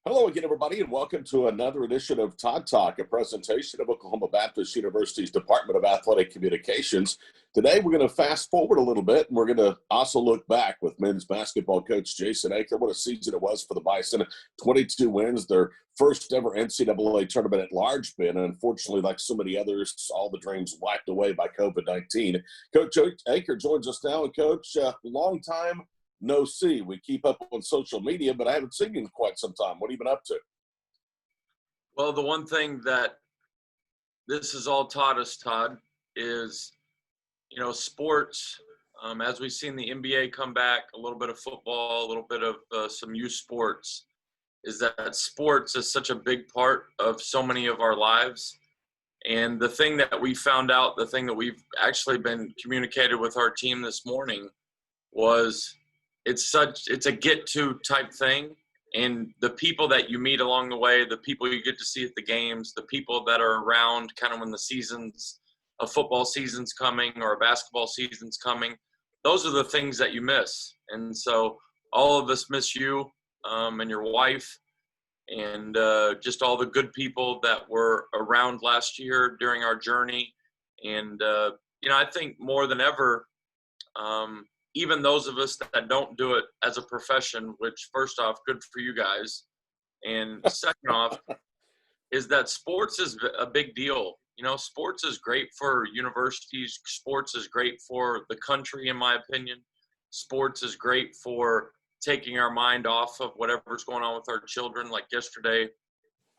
Hello again, everybody, and welcome to another edition of Todd Talk, a presentation of Oklahoma Baptist University's Department of Athletic Communications. Today, we're going to fast forward a little bit, and we're going to also look back with men's basketball coach Jason Eaker. What a season it was for the Bison. 22 wins, their first ever NCAA Tournament at large bid. And unfortunately, like so many others, all the dreams wiped away by COVID-19. Coach Eaker joins us now. And Coach, long time no see. We keep up on social media, but I haven't seen you in quite some time. What have you been up to? Well, the one thing that this has all taught us, Todd, is, sports, as we've seen the NBA come back, a little bit of football, a little bit of some youth sports, is that sports is such a big part of so many of our lives. And the thing that we found out, the thing that we've actually been communicated with our team this morning was it's a get-to type thing. And the people that you meet along the way, the people you get to see at the games, the people that are around kind of when a football season's coming or a basketball season's coming, those are the things that you miss. And so all of us miss you and your wife and just all the good people that were around last year during our journey. And, I think more than ever, even those of us that don't do it as a profession, which first off, good for you guys. And second off, is that sports is a big deal. Sports is great for universities. Sports is great for the country, in my opinion. Sports is great for taking our mind off of whatever's going on with our children. Like yesterday,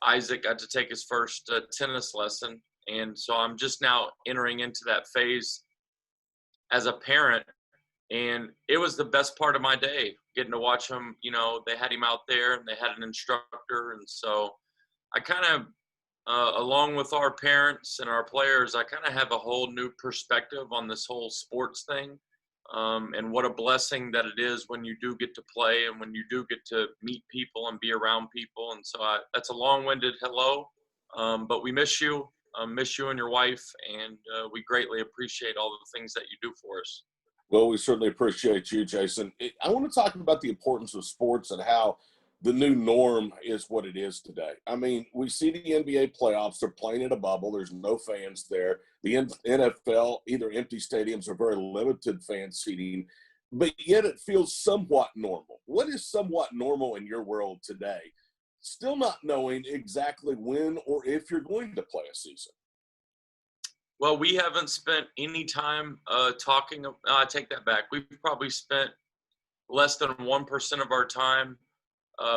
Isaac got to take his first tennis lesson. And so I'm just now entering into that phase as a parent. And it was the best part of my day, getting to watch him. They had him out there and they had an instructor. And so I kind of, along with our parents and our players, I kind of have a whole new perspective on this whole sports thing. And what a blessing that it is when you do get to play and when you do get to meet people and be around people. And so that's a long-winded hello, but we miss you and your wife, and we greatly appreciate all the things that you do for us. Well, we certainly appreciate you, Jason. I want to talk about the importance of sports and how the new norm is what it is today. I mean, we see the NBA playoffs. They're playing in a bubble. There's no fans there. The NFL, either empty stadiums or very limited fan seating, but yet it feels somewhat normal. What is somewhat normal in your world today? Still not knowing exactly when or if you're going to play a season. Well, we haven't spent any time talking. I take that back. We've probably spent less than 1% of our time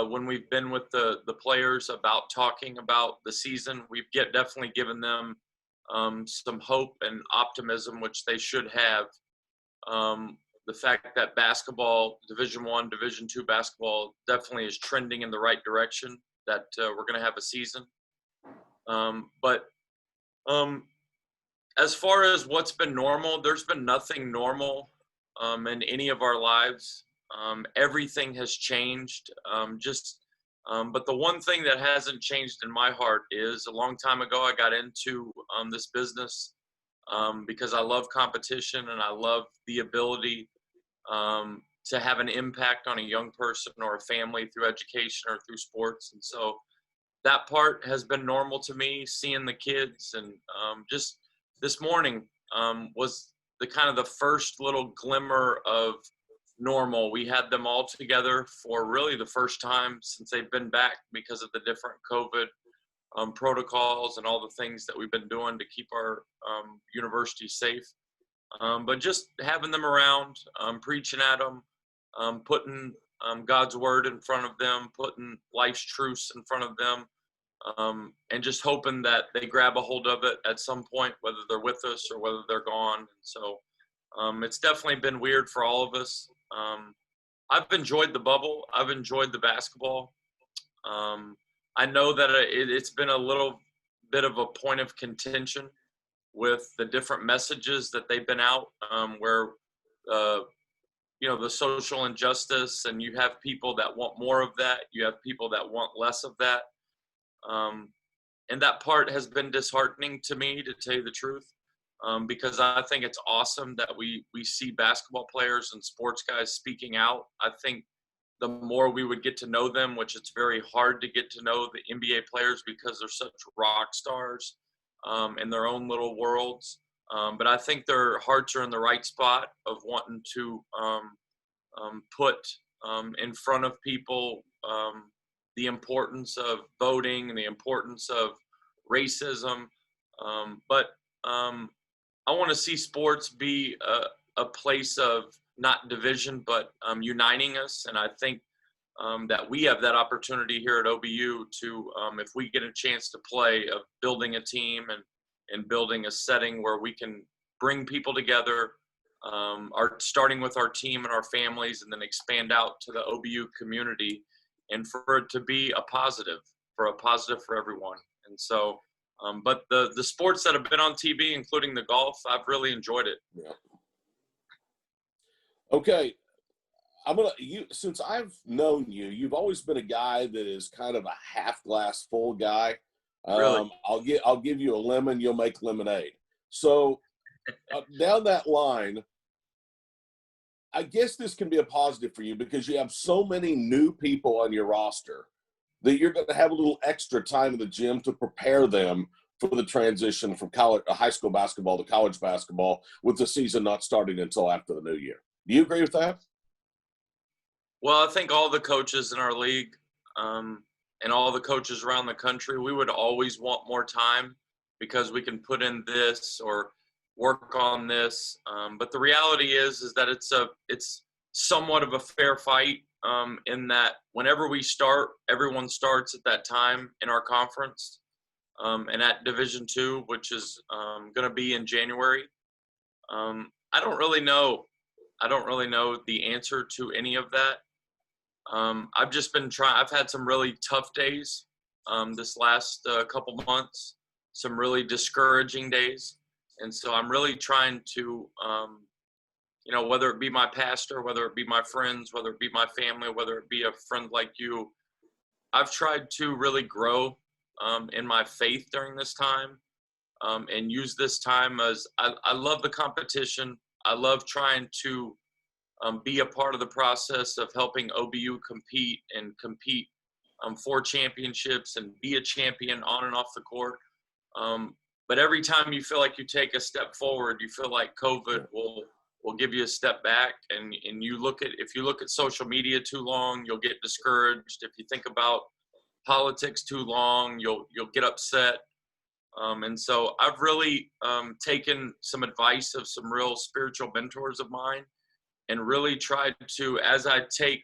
when we've been with the players about talking about the season. We've definitely given them some hope and optimism, which they should have. The fact that basketball, Division I, Division II basketball, definitely is trending in the right direction, that we're going to have a season. But as far as what's been normal, there's been nothing normal in any of our lives. Everything has changed. But the one thing that hasn't changed in my heart is a long time ago I got into this business because I love competition and I love the ability to have an impact on a young person or a family through education or through sports. And so that part has been normal to me, seeing the kids. And just this morning was the kind of the first little glimmer of normal. We had them all together for really the first time since they've been back because of the different COVID protocols and all the things that we've been doing to keep our university safe. But just having them around, preaching at them, putting God's word in front of them, putting life's truths in front of them, and just hoping that they grab a hold of it at some point, whether they're with us or whether they're gone. And so it's definitely been weird for all of us. I've enjoyed the bubble. I've enjoyed the basketball. I know that it's been a little bit of a point of contention with the different messages that they've been out, where, the social injustice, and you have people that want more of that. You have people that want less of that. And that part has been disheartening to me, to tell you the truth, because I think it's awesome that we see basketball players and sports guys speaking out. I think the more we would get to know them, which it's very hard to get to know the NBA players because they're such rock stars in their own little worlds. But I think their hearts are in the right spot of wanting to put in front of people the importance of voting and the importance of racism. But I want to see sports be a place of not division, but uniting us. And I think that we have that opportunity here at OBU to, if we get a chance to play, of building a team and building a setting where we can bring people together, starting with our team and our families, and then expand out to the OBU community, and for it to be a positive for everyone. And so, but the sports that have been on TV, including the golf, I've really enjoyed it. Yeah. Okay. Since I've known you, you've always been a guy that is kind of a half glass full guy. Really? I'll give you a lemon, you'll make lemonade. So down that line, I guess this can be a positive for you because you have so many new people on your roster that you're going to have a little extra time in the gym to prepare them for the transition from high school basketball to college basketball, with the season not starting until after the new year. Do you agree with that? Well, I think all the coaches in our league and all the coaches around the country, we would always want more time because we can put in this or work on this. But the reality is that it's somewhat of a fair fight in that whenever we start, everyone starts at that time in our conference and at Division II, which is going to be in January. I don't really know the answer to any of that. I've just been I've had some really tough days this last couple months, some really discouraging days. And so I'm really trying to, whether it be my pastor, whether it be my friends, whether it be my family, whether it be a friend like you, I've tried to really grow in my faith during this time and use this time as I love the competition. I love trying to be a part of the process of helping OBU compete for championships and be a champion on and off the court. But every time you feel like you take a step forward, you feel like COVID will give you a step back. And if you look at social media too long, you'll get discouraged. If you think about politics too long, you'll get upset. And so I've really taken some advice of some real spiritual mentors of mine and really tried to, as I take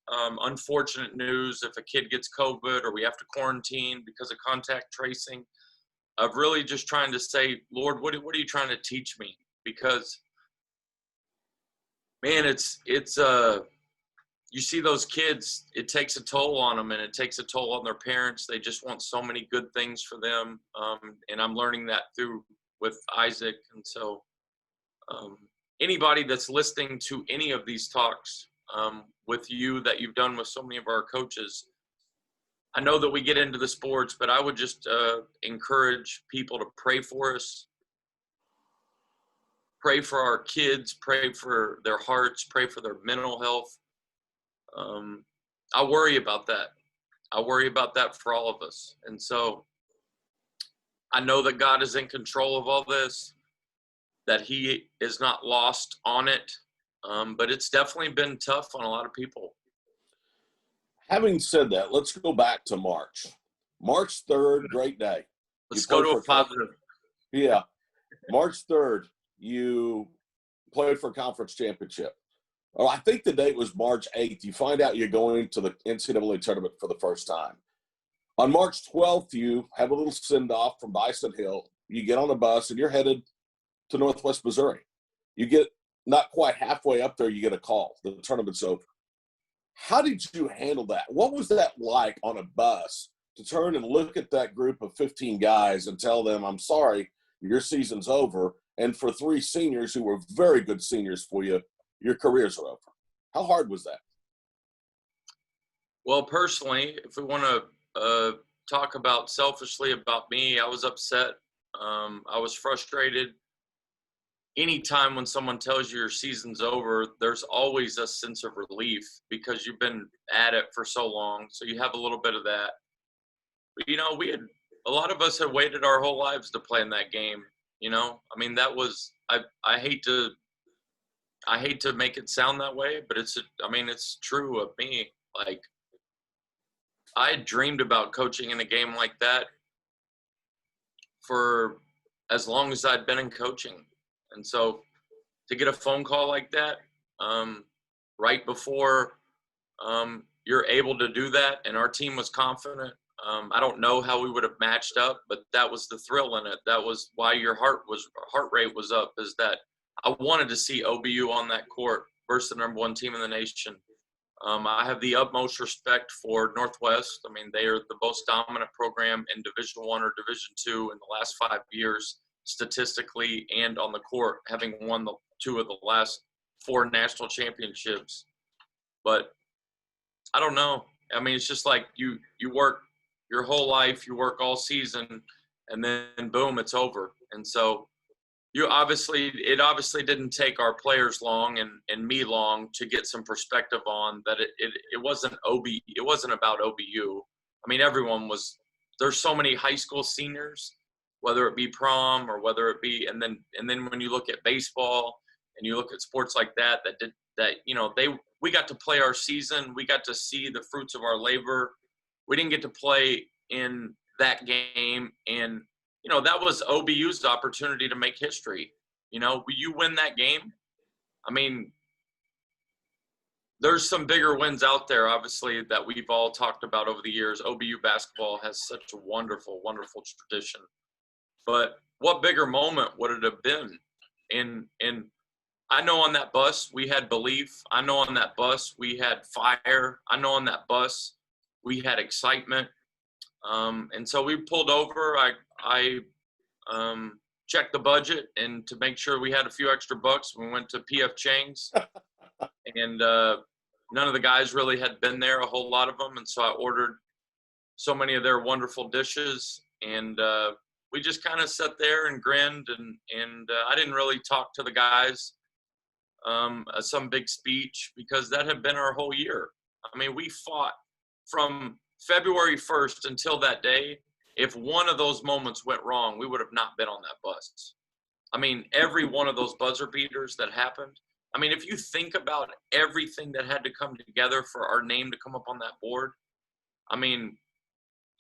unfortunate news, if a kid gets COVID or we have to quarantine because of contact tracing, of really just trying to say, Lord, what are you trying to teach me? Because, man, it's you see those kids, it takes a toll on them and it takes a toll on their parents. They just want so many good things for them. And I'm learning that with Isaac. And so anybody that's listening to any of these talks with you that you've done with so many of our coaches, I know that we get into the sports, but I would just encourage people to pray for us, pray for our kids, pray for their hearts, pray for their mental health. I worry about that. I worry about that for all of us. And so I know that God is in control of all this, that he is not lost on it. But it's definitely been tough on a lot of people. Having said that, let's go back to March. March 3rd, great day. Let's go to a positive. Yeah. March 3rd, you played for a conference championship. Oh, I think the date was March 8th. You find out you're going to the NCAA tournament for the first time. On March 12th, you have a little send-off from Bison Hill. You get on a bus, and you're headed to Northwest Missouri. You get not quite halfway up there, you get a call. The tournament's over. How did you handle that? What was that like on a bus to turn and look at that group of 15 guys and tell them, I'm sorry, your season's over, and for 3 seniors who were very good seniors for you, your careers are over? How hard was that? Well, personally, if we want to talk about selfishly about me, I was upset. I was frustrated. anytime when someone tells you your season's over, there's always a sense of relief because you've been at it for so long. So you have a little bit of that. But, a lot of us have waited our whole lives to play in that game. I mean, that was, I hate to make it sound that way, but it's true of me. Like, I had dreamed about coaching in a game like that for as long as I'd been in coaching. And so to get a phone call like that right before you're able to do that, and our team was confident, I don't know how we would have matched up, but that was the thrill in it. That was why your heart rate was up, is that I wanted to see OBU on that court versus the number one team in the nation. I have the utmost respect for Northwest. I mean, they are the most dominant program in Division I or Division II in the last 5 years, statistically and on the court, having won two of the last 4 national championships. But I don't know. I mean, it's just like you work your whole life, you work all season, and then boom, it's over. And so it obviously didn't take our players long and me long to get some perspective on that. It wasn't it wasn't about OBU. I mean, there's so many high school seniors, whether it be prom or whether it be, and then when you look at baseball and you look at sports like that we got to play our season. We got to see the fruits of our labor. We didn't get to play in that game, and that was OBU's opportunity to make history. You win that game. I mean, there's some bigger wins out there, obviously, that we've all talked about over the years. OBU basketball has such a wonderful, wonderful tradition. But what bigger moment would it have been? And I know on that bus we had belief. I know on that bus we had fire. I know on that bus we had excitement. And so we pulled over. I checked the budget, and to make sure we had a few extra bucks, we went to P.F. Chang's. And none of the guys really had been there, a whole lot of them. And so I ordered so many of their wonderful dishes. And we just kind of sat there and grinned. And I didn't really talk to the guys some big speech, because that had been our whole year. I mean, we fought from February 1st until that day. If one of those moments went wrong, we would have not been on that bus. I mean, every one of those buzzer beaters that happened. I mean, if you think about everything that had to come together for our name to come up on that board, I mean,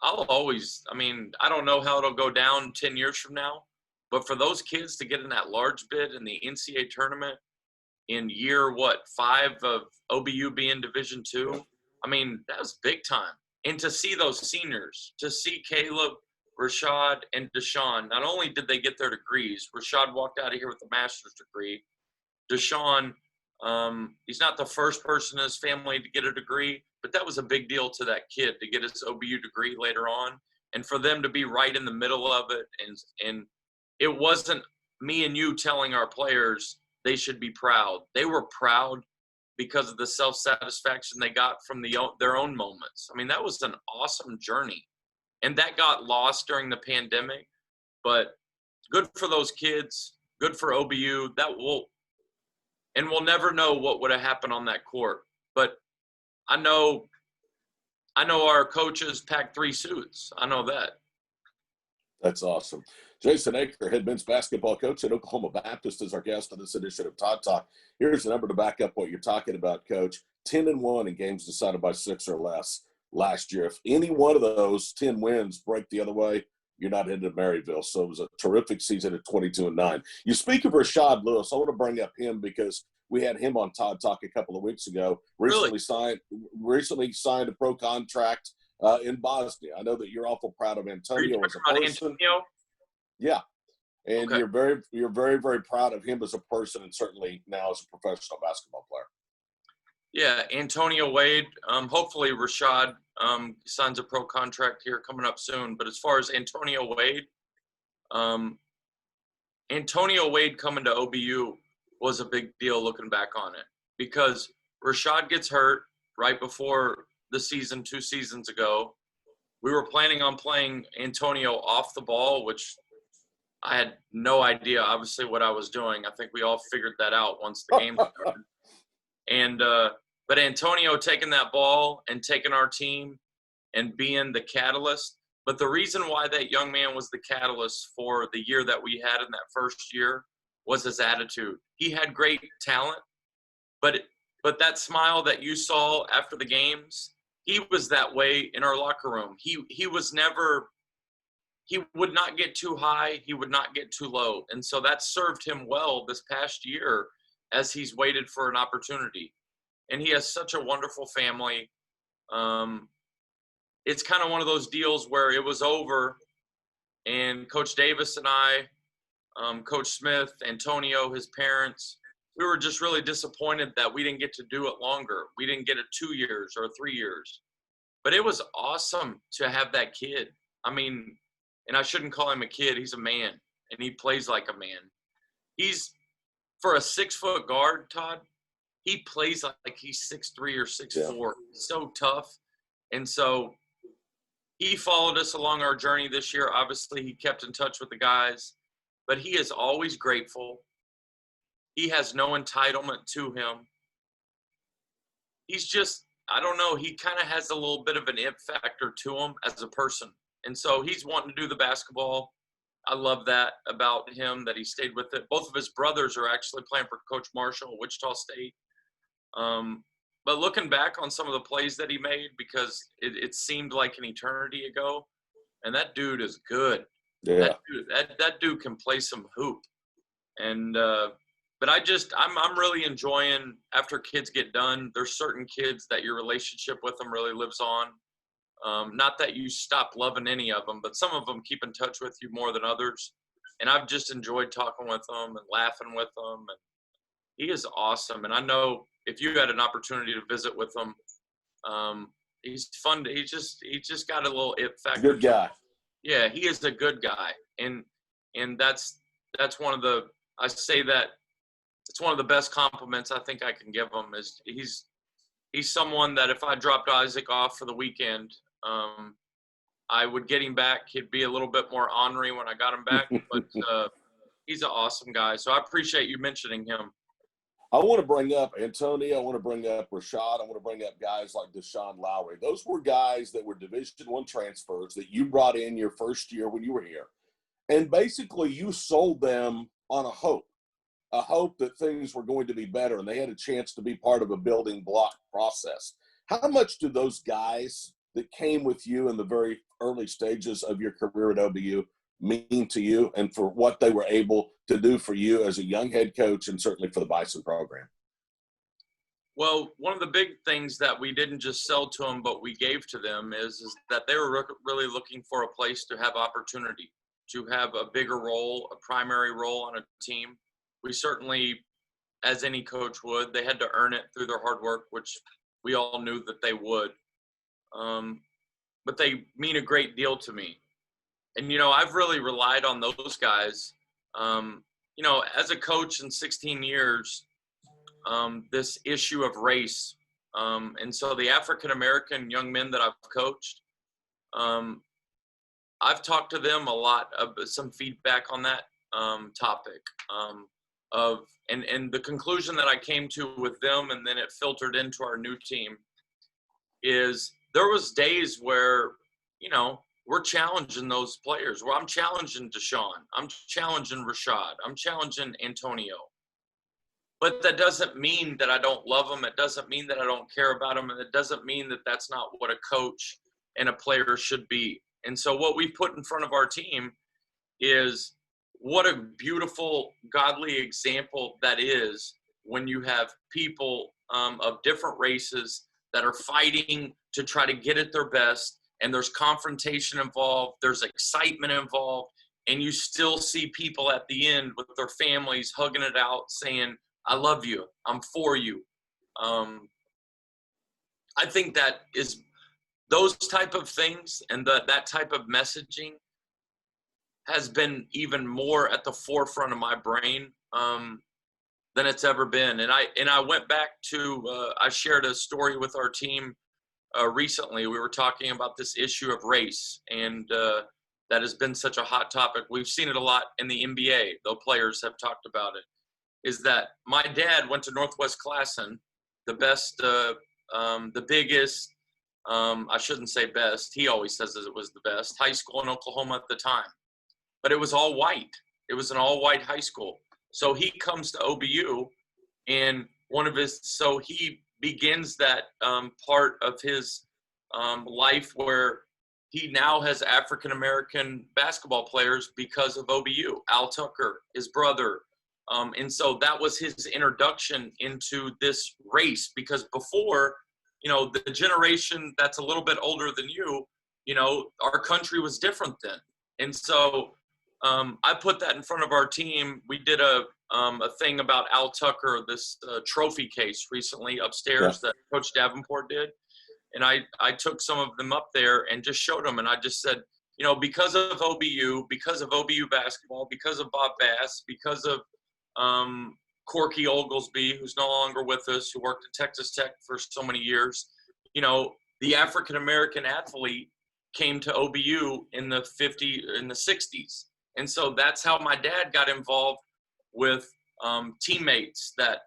I don't know how it'll go down 10 years from now, but for those kids to get in that large bid in the NCAA tournament in year, 5 of OBU being Division II, I mean, that was big time. And to see those seniors, to see Caleb, Rashad, and Deshaun, not only did they get their degrees, Rashad walked out of here with a master's degree. Deshaun, he's not the first person in his family to get a degree, but that was a big deal to that kid to get his OBU degree later on. And for them to be right in the middle of it, and it wasn't me and you telling our players they should be proud. They were proud because of the self-satisfaction they got from their own moments. I mean, that was an awesome journey. And that got lost during the pandemic. But good for those kids, good for OBU. And we'll never know what would have happened on that court. But I know our coaches packed 3 suits. I know that. That's awesome. Jason Eaker, head men's basketball coach at Oklahoma Baptist, is our guest on this edition of Todd Talk. Here's the number to back up what you're talking about, Coach. 10-1 in games decided by 6 or less last year. If any one of those 10 wins break the other way, you're not into Maryville. So it was a terrific season at 22-9. You speak of Rashad Lewis. I want to bring up him because we had him on Todd Talk a couple of weeks ago. Recently signed a pro contract in Bosnia. I know that you're awful proud of Antonio as a person. Antonio? Yeah. And okay. You're very, very proud of him as a person, and certainly now as a professional basketball player. Yeah, Antonio Wade. Hopefully Rashad signs a pro contract here coming up soon. But as far as Antonio Wade coming to OBU was a big deal looking back on it, because Rashad gets hurt right before the season 2 seasons ago. We were planning on playing Antonio off the ball, which I had no idea, obviously, what I was doing. I think we all figured that out once the game started. And but Antonio taking that ball and taking our team and being the catalyst. But the reason why that young man was the catalyst for the year that we had in that first year was his attitude. He had great talent, but that smile that you saw after the games, he was that way in our locker room. He was never – he would not get too high. He would not get too low. And so that served him well this past year as he's waited for an opportunity. And he has such a wonderful family. It's kind of one of those deals where it was over, and Coach Davis and I, Coach Smith, Antonio, his parents, we were just really disappointed that we didn't get to do it longer. We didn't get it 2 years or 3 years. But it was awesome to have that kid. I mean, and I shouldn't call him a kid. He's a man, and he plays like a man. He's, for a 6-foot guard, Todd, he plays like he's 6'3" or 6'4". Yeah. So tough. And so he followed us along our journey this year. Obviously, he kept in touch with the guys, but he is always grateful. He has no entitlement to him. He's just, I don't know, he kind of has a little bit of an it factor to him as a person. And so he's wanting to do the basketball. I love that about him, that he stayed with it. Both of his brothers are actually playing for Coach Marshall at Wichita State. But looking back on some of the plays that he made, because it seemed like an eternity ago, and that dude is good. Yeah. That dude can play some hoop. And but I'm really enjoying, after kids get done, there's certain kids that your relationship with them really lives on. Not that you stop loving any of them, but some of them keep in touch with you more than others. And I've just enjoyed talking with them and laughing with them. And he is awesome. And I know if you had an opportunity to visit with him, he's fun. He just got a little it factor. Good guy. Yeah, he is a good guy. And that's one of the, I say that it's one of the best compliments I think I can give him, is he's someone that if I dropped Isaac off for the weekend, I would get him back. He'd be a little bit more ornery when I got him back, but he's an awesome guy. So I appreciate you mentioning him. I want to bring up Antonio. I want to bring up Rashad. I want to bring up guys like Deshaun Lowry. Those were guys that were Division I transfers that you brought in your first year when you were here. And basically you sold them on a hope that things were going to be better and they had a chance to be part of a building block process. How much do those guys that came with you in the very early stages of your career at OBU mean to you, and for what they were able to do for you as a young head coach and certainly for the Bison program? Well, one of the big things that we didn't just sell to them, but we gave to them is that they were really looking for a place to have opportunity, to have a bigger role, a primary role on a team. We certainly, as any coach would, they had to earn it through their hard work, which we all knew that they would. But they mean a great deal to me. And, I've really relied on those guys. As a coach in 16 years, this issue of race. And so the African-American young men that I've coached, I've talked to them a lot of some feedback on that topic and the conclusion that I came to with them, and then it filtered into our new team, is there was days where, we're challenging those players. Where I'm challenging Deshaun. I'm challenging Rashad. I'm challenging Antonio. But that doesn't mean that I don't love them. It doesn't mean that I don't care about them. And it doesn't mean that that's not what a coach and a player should be. And so what we put in front of our team is what a beautiful, godly example that is when you have people of different races that are fighting to try to get at their best. And there's confrontation involved, there's excitement involved, and you still see people at the end with their families hugging it out, saying, I love you, I'm for you. I think that is those type of things and that type of messaging has been even more at the forefront of my brain than it's ever been. And I went back to, I shared a story with our team recently. We were talking about this issue of race, and that has been such a hot topic. We've seen it a lot in the NBA, though players have talked about it, is that my dad went to Northwest Classen, the best, the biggest, I shouldn't say best, he always says it was the best, high school in Oklahoma at the time. But it was all white. It was an all-white high school. So he comes to OBU, and so he begins that part of his life where he now has African-American basketball players because of OBU. Al Tucker, his brother. And so that was his introduction into this race, because before, the generation that's a little bit older than our country was different then. And so I put that in front of our team. We did a thing about Al Tucker, this trophy case recently upstairs that Coach Davenport did. And I took some of them up there and just showed them. And I just said, because of OBU, because of OBU basketball, because of Bob Bass, because of Corky Oglesby, who's no longer with us, who worked at Texas Tech for so many years, the African-American athlete came to OBU in the 60s. And so that's how my dad got involved with teammates that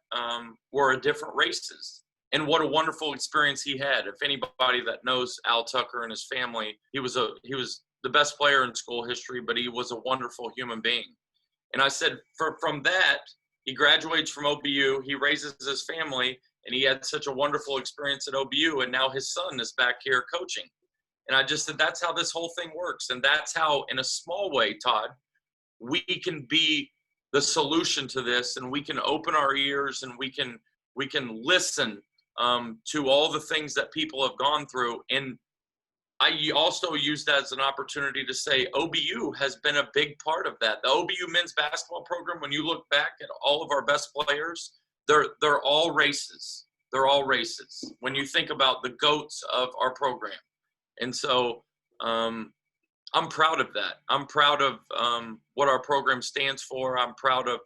were of different races. And what a wonderful experience he had. If anybody that knows Al Tucker and his family, he was the best player in school history, but he was a wonderful human being. And I said, from that, he graduates from OBU, he raises his family, and he had such a wonderful experience at OBU, and now his son is back here coaching. And I just said, that's how this whole thing works. And that's how, in a small way, Todd, we can be the solution to this, and we can open our ears, and we can listen to all the things that people have gone through. And I also use that as an opportunity to say OBU has been a big part of that. The OBU men's basketball program, when you look back at all of our best players, they're all races. They're all races when you think about the GOATs of our program. And so I'm proud of that. I'm proud of what our program stands for. I'm proud of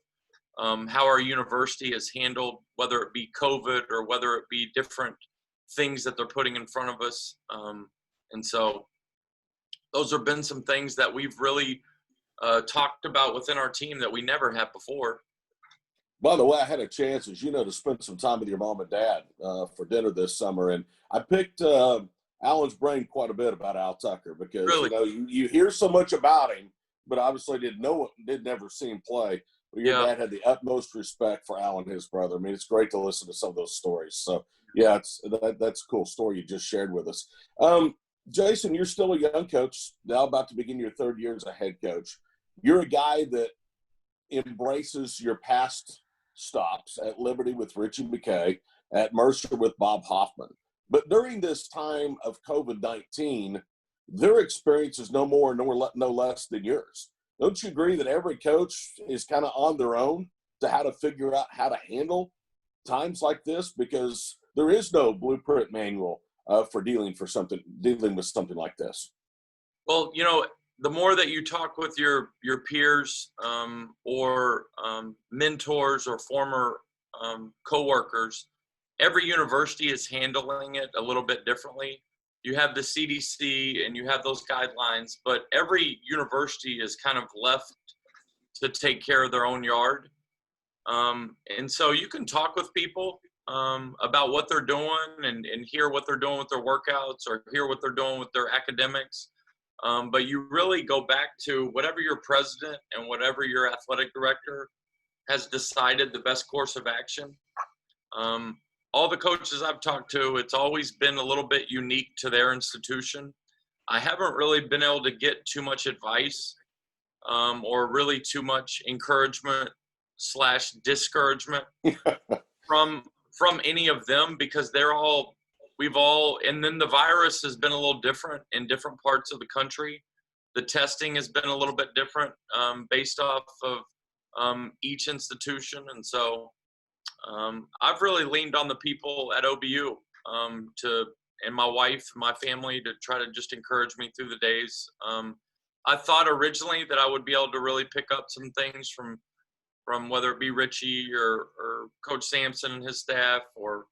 how our university has handled, whether it be COVID or whether it be different things that they're putting in front of us. And so those have been some things that we've really talked about within our team that we never have before. By the way, I had a chance, as you know, to spend some time with your mom and dad for dinner this summer. And I picked Alan's brain quite a bit about Al Tucker because, Really? you hear so much about him, but obviously did never see him play. But your dad had the utmost respect for Al and his brother. I mean, it's great to listen to some of those stories. So, yeah, that's a cool story you just shared with us. Jason, you're still a young coach, now about to begin your third year as a head coach. You're a guy that embraces your past stops at Liberty with Richie McKay, at Mercer with Bob Hoffman. But during this time of COVID-19, their experience is no more nor no less than yours. Don't you agree that every coach is kind of on their own to how to figure out how to handle times like this? Because there is no blueprint manual for dealing with something like this. Well, the more that you talk with your peers or mentors or former coworkers, every university is handling it a little bit differently. You have the CDC and you have those guidelines, but every university is kind of left to take care of their own yard. And so you can talk with people about what they're doing and hear what they're doing with their workouts or hear what they're doing with their academics. But you really go back to whatever your president and whatever your athletic director has decided the best course of action. All the coaches I've talked to, it's always been a little bit unique to their institution. I haven't really been able to get too much advice or really too much encouragement / discouragement from any of them, because and then the virus has been a little different in different parts of the country. The testing has been a little bit different based off of each institution. And so I've really leaned on the people at OBU and my wife, my family, to try to just encourage me through the days. I thought originally that I would be able to really pick up some things from whether it be Richie or Coach Sampson and his staff or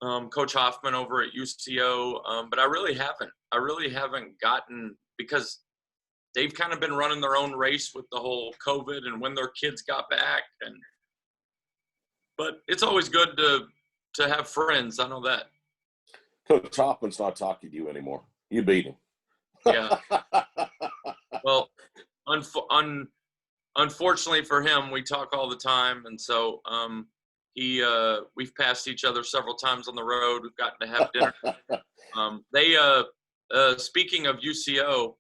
Coach Hoffman over at UCO, but I really haven't. I really haven't gotten, because they've kind of been running their own race with the whole COVID and when their kids got back. But it's always good to have friends. I know that. Coach Hoffman's not talking to you anymore. You beat him. Yeah. Well, unfortunately for him, we talk all the time, and so we've passed each other several times on the road. We've gotten to have dinner. Speaking of UCO,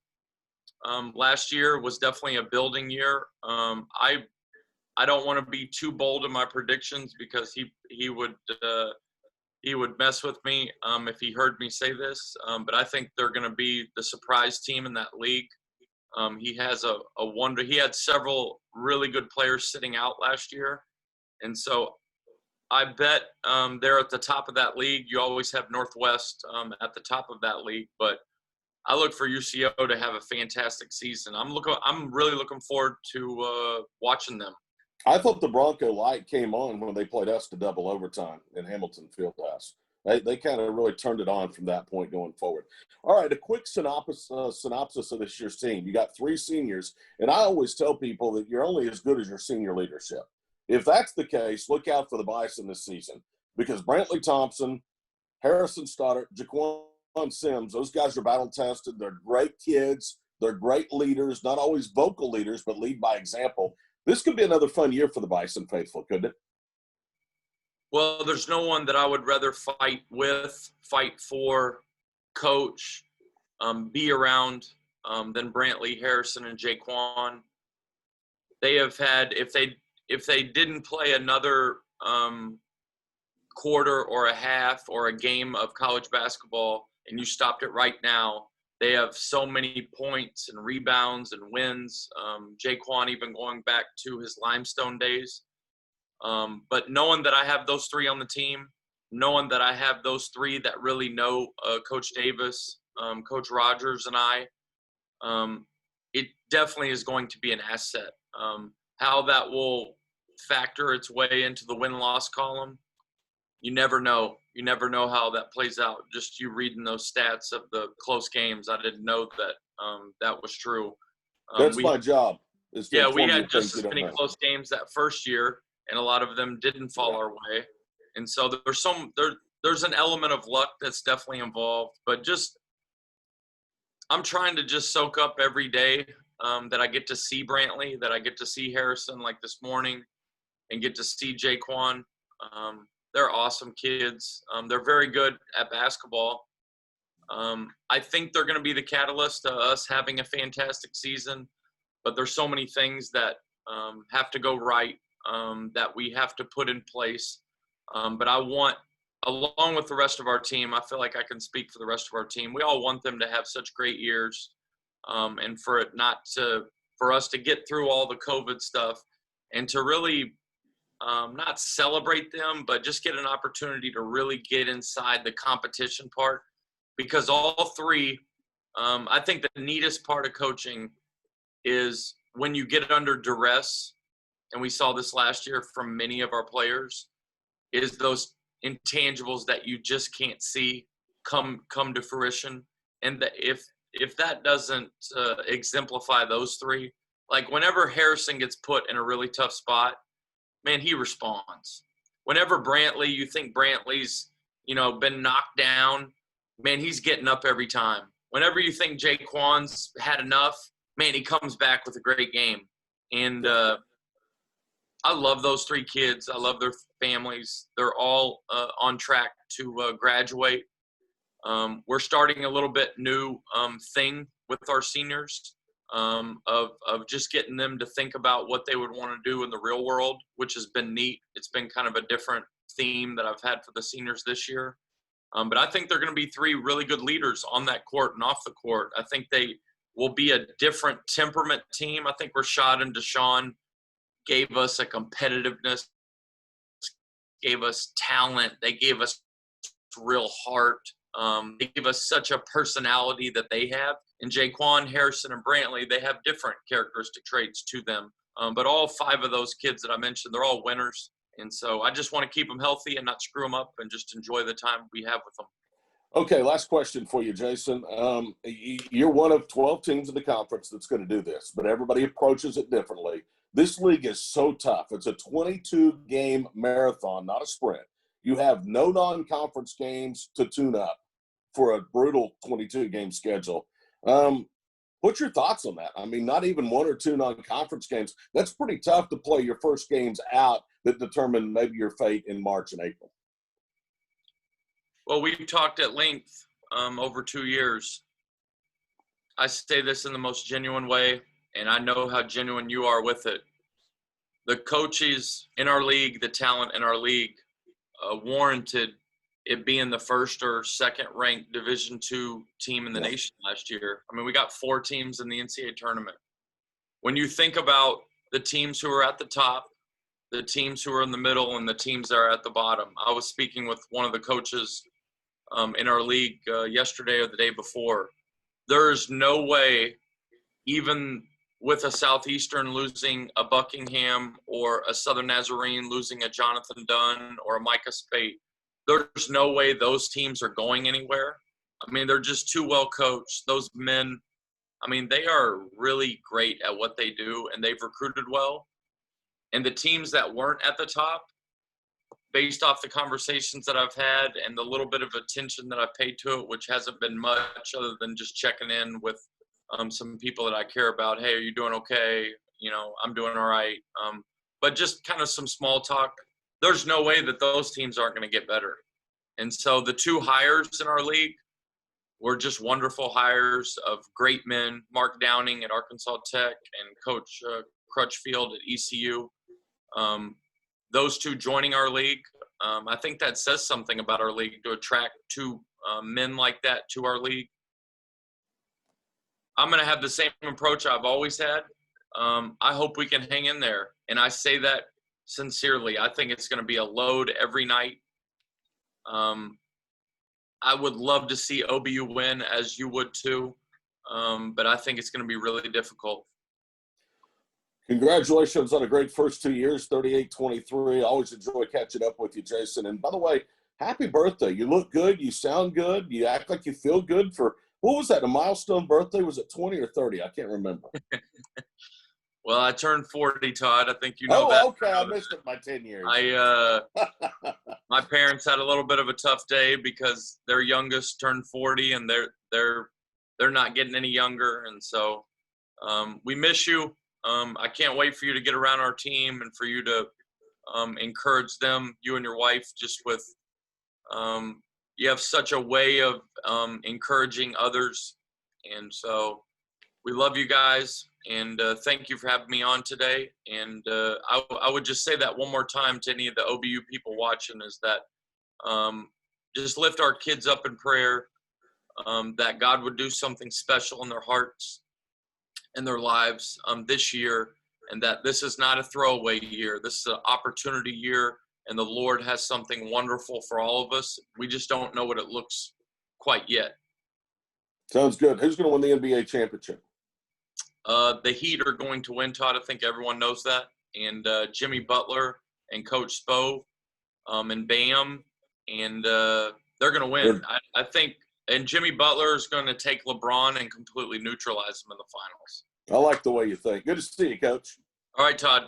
last year was definitely a building year. I don't want to be too bold in my predictions because he would mess with me if he heard me say this. But I think they're going to be the surprise team in that league. He has a wonder. He had several really good players sitting out last year, and so I bet they're at the top of that league. You always have Northwest at the top of that league, but I look for UCO to have a fantastic season. I'm really looking forward to watching them. I thought the Bronco light came on when they played us to double overtime in Hamilton Fieldhouse. They kind of really turned it on from that point going forward. All right, a quick synopsis of this year's team. You got 3 seniors, and I always tell people that you're only as good as your senior leadership. If that's the case, look out for the Bison this season because Brantley Thompson, Harrison Stoddard, Jaquan Sims, those guys are battle-tested. They're great kids. They're great leaders, not always vocal leaders, but lead by example. This could be another fun year for the Bison faithful, couldn't it? Well, there's no one that I would rather fight for, coach, be around than Brantley, Harrison, and Jaquan. They have had, if they didn't play another quarter or a half or a game of college basketball and you stopped it right now, they have so many points and rebounds and wins. Jaquan even going back to his Limestone days. But knowing that I have those 3 on the team, knowing that I have those 3 that really know Coach Davis, Coach Rogers, and I, it definitely is going to be an asset. How that will factor its way into the win-loss column, you never know. You never know how that plays out. Just you reading those stats of the close games, I didn't know that that was true. That's my job. Yeah, we had just as many close games that first year, and a lot of them didn't fall our way. And so there's an element of luck that's definitely involved. But just I'm trying to just soak up every day that I get to see Brantley, that I get to see Harrison like this morning, and get to see Jaquan. They're awesome kids. They're very good at basketball. I think they're going to be the catalyst to us having a fantastic season, but there's so many things that have to go right that we have to put in place. But I want, along with the rest of our team, I feel like I can speak for the rest of our team. We all want them to have such great years, and for us to get through all the COVID stuff and to really not celebrate them, but just get an opportunity to really get inside the competition part. Because all 3, I think the neatest part of coaching is when you get under duress, and we saw this last year from many of our players, is those intangibles that you just can't see come to fruition. And that if that doesn't exemplify those 3, like whenever Harrison gets put in a really tough spot, man, he responds. Whenever Brantley, you think Brantley's, been knocked down, man, he's getting up every time. Whenever you think Jaquan's had enough, man, he comes back with a great game. And I love those 3 kids. I love their families. They're all on track to graduate. We're starting a little bit new thing with our seniors. Of just getting them to think about what they would want to do in the real world, which has been neat. It's been kind of a different theme that I've had for the seniors this year. But I think they're going to be 3 really good leaders on that court and off the court. I think they will be a different temperament team. I think Rashad and Deshaun gave us a competitiveness, gave us talent. They gave us real heart. They give us such a personality that they have. And Jaquan, Harrison, and Brantley, they have different characteristic traits to them. But all 5 of those kids that I mentioned, they're all winners. And so I just want to keep them healthy and not screw them up and just enjoy the time we have with them. Okay, last question for you, Jason. You're one of 12 teams in the conference that's going to do this, but everybody approaches it differently. This league is so tough. It's a 22-game marathon, not a sprint. You have no non-conference games to tune up for a brutal 22-game schedule. What's your thoughts on that? I mean, not even one or two non-conference games. That's pretty tough to play your first games out that determine maybe your fate in March and April. Well, we've talked at length over 2 years. I say this in the most genuine way, and I know how genuine you are with it. The coaches in our league, the talent in our league, warranted it being the first or second ranked Division II team in the nation last year. I mean, we got 4 teams in the NCAA tournament. When you think about the teams who are at the top, the teams who are in the middle, and the teams that are at the bottom, I was speaking with one of the coaches in our league yesterday or the day before. There's no way, even with a Southeastern losing a Buckingham or a Southern Nazarene losing a Jonathan Dunn or a Micah Spate, there's no way those teams are going anywhere. I mean, they're just too well coached. Those men, I mean, they are really great at what they do, and they've recruited well. And the teams that weren't at the top, based off the conversations that I've had and the little bit of attention that I've paid to it, which hasn't been much other than just checking in with some people that I care about. Hey, are you doing okay? You know, I'm doing all right. But just kind of some small talk. There's no way that those teams aren't going to get better. And so the 2 hires in our league were just wonderful hires of great men, Mark Downing at Arkansas Tech and Coach Crutchfield at ECU. Those 2 joining our league, I think that says something about our league to attract 2 men like that to our league. I'm going to have the same approach I've always had. I hope we can hang in there. And I say that sincerely. I think it's going to be a load every night. I would love to see OBU win, as you would too. But I think it's going to be really difficult. Congratulations on a great first 2 years, 38-23. Always enjoy catching up with you, Jason. And by the way, happy birthday. You look good. You sound good. You act like you feel good for, what was that, a milestone birthday? Was it 20 or 30? I can't remember. Well, I turned 40, Todd. I think you know that. Oh, okay. I missed it by 10 years. My parents had a little bit of a tough day because their youngest turned 40, and they're not getting any younger. And so we miss you. I can't wait for you to get around our team and for you to encourage them, you and your wife, just with you have such a way of encouraging others. And so we love you guys, and thank you for having me on today. And I would just say that one more time to any of the OBU people watching is that just lift our kids up in prayer, that God would do something special in their hearts and their lives this year, and that this is not a throwaway year. This is an opportunity year, and the Lord has something wonderful for all of us. We just don't know what it looks quite yet. Sounds good. Who's going to win the NBA championship? The Heat are going to win, Todd. I think everyone knows that. And Jimmy Butler and Coach Spo and Bam, and they're going to win. I think. And Jimmy Butler is going to take LeBron and completely neutralize him in the finals. I like the way you think. Good to see you, Coach. All right, Todd.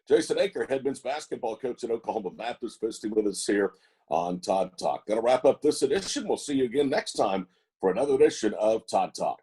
Jason Eaker, head men's basketball coach at Oklahoma Baptist, visiting with us here on Todd Talk. That'll wrap up this edition. We'll see you again next time for another edition of Todd Talk.